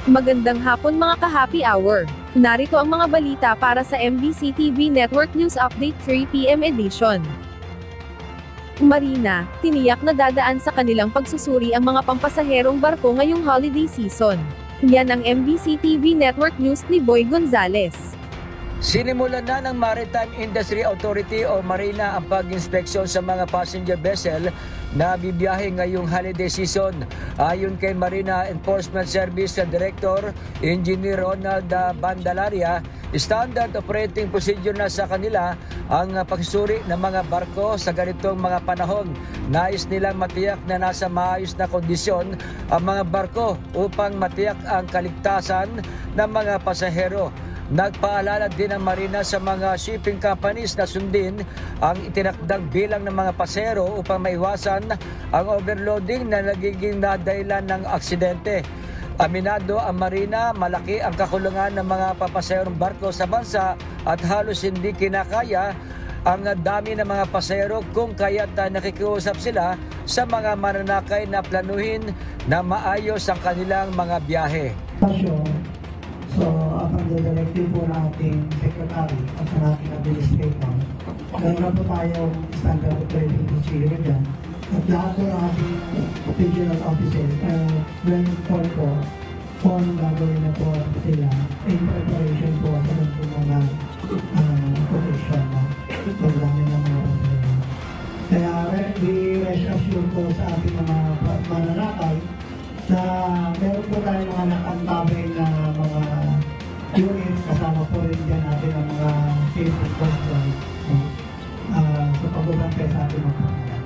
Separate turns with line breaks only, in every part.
Magandang hapon mga ka-happy hour. Narito ang mga balita para sa MBC TV Network News Update 3 PM edition. Marina, tiniyak na dadaan sa kanilang pagsusuri ang mga pampasaherong barko ngayong holiday season. Yan ang MBC TV Network News ni Boy Gonzales.
Sinimulan na ng Maritime Industry Authority o Marina ang pag-inspeksyon sa mga passenger vessel na bibiyahe ngayong holiday season. Ayon kay Marina Enforcement Service Director Engineer Ronald Bandalaria, standard operating procedure na sa kanila ang pagsusuri ng mga barko sa ganitong mga panahon. Nais nilang matiyak na nasa maayos na kondisyon ang mga barko upang matiyak ang kaligtasan ng mga pasahero. Nagpaalala din ang Marina sa mga shipping companies na sundin ang itinakdang bilang ng mga pasahero upang maiwasan ang overloading na nagiging dahilan ng aksidente. Aminado ang Marina, malaki ang kakulangan ng mga papasaherong barko sa bansa at halos hindi kinakaya ang dami ng mga pasahero kung kaya't nakikiusap sila sa mga mananakay na planuhin na maayos ang kanilang mga biyahe.
So, upon the directive po ng ating secretary at ng ating administrator, meron na po tayong standard operating procedure dyan. At lahat po ng ating regional officers, when call po, kung gagawin na po sila in preparation po sa mga quotation na pagdami ng mga pasahero. Kaya we rest assured po sa ating mga mananakay na meron po tayo mga nakantabay na mga units, kasama po rin dyan natin ang mga safety control sa pagbabantay sa ating mga pangalan.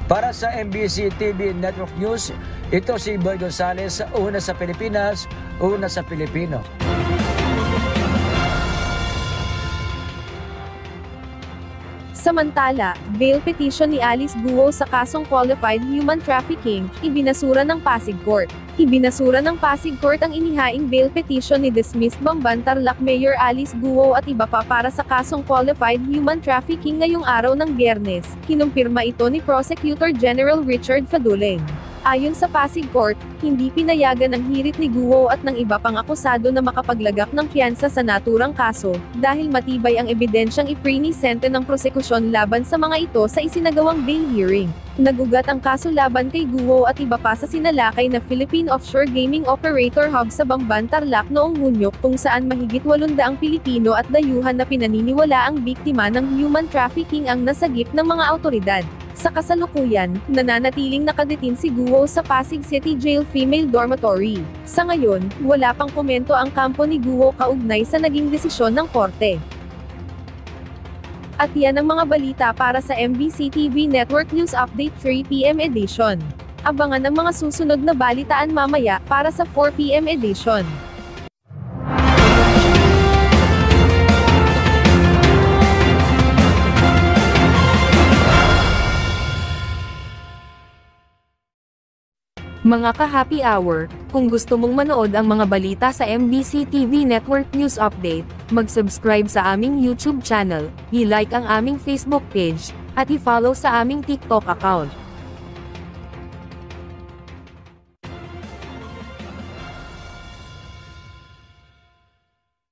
Para sa MBC TV Network News, ito si Boy Gonzales, una sa Pilipinas, una sa Pilipino.
Samantala, bail petition ni Alice Guo sa kasong qualified human trafficking, ibinasura ng Pasig Court. Ibinasura ng Pasig Court ang inihaing bail petition ni dismissed Bamban Tarlac Mayor Alice Guo at iba pa para sa kasong qualified human trafficking ngayong araw ng Biyernes. Kinumpirma ito ni Prosecutor General Richard Faduleng. Ayon sa Pasig Court, hindi pinayagan ang hirit ni Guo at ng iba pang akusado na makapaglagak ng piyansa sa naturang kaso, dahil matibay ang ebidensyang iprinisente ng prosekusyon laban sa mga ito sa isinagawang bail hearing. Nagugat ang kaso laban kay Guo at iba pa sa sinalakay na Philippine Offshore Gaming Operator Hub sa Bamban Tarlac noong Hunyo, kung saan mahigit 800 Pilipino at dayuhan na pinaniniwala ang biktima ng human trafficking ang nasagip ng mga awtoridad. Sa kasalukuyan, nananatiling nakadetin si Guo sa Pasig City Jail Female Dormitory. Sa ngayon, wala pang komento ang kampo ni Guo kaugnay sa naging desisyon ng korte. At yan ang mga balita para sa MBC TV Network News Update 3 PM edition. Abangan ang mga susunod na balitaan mamaya para sa 4 PM edition. Mga ka-happy hour, kung gusto mong manood ang mga balita sa MBC TV Network News Update, mag-subscribe sa aming YouTube channel, i-like ang aming Facebook page, at i-follow sa aming TikTok account.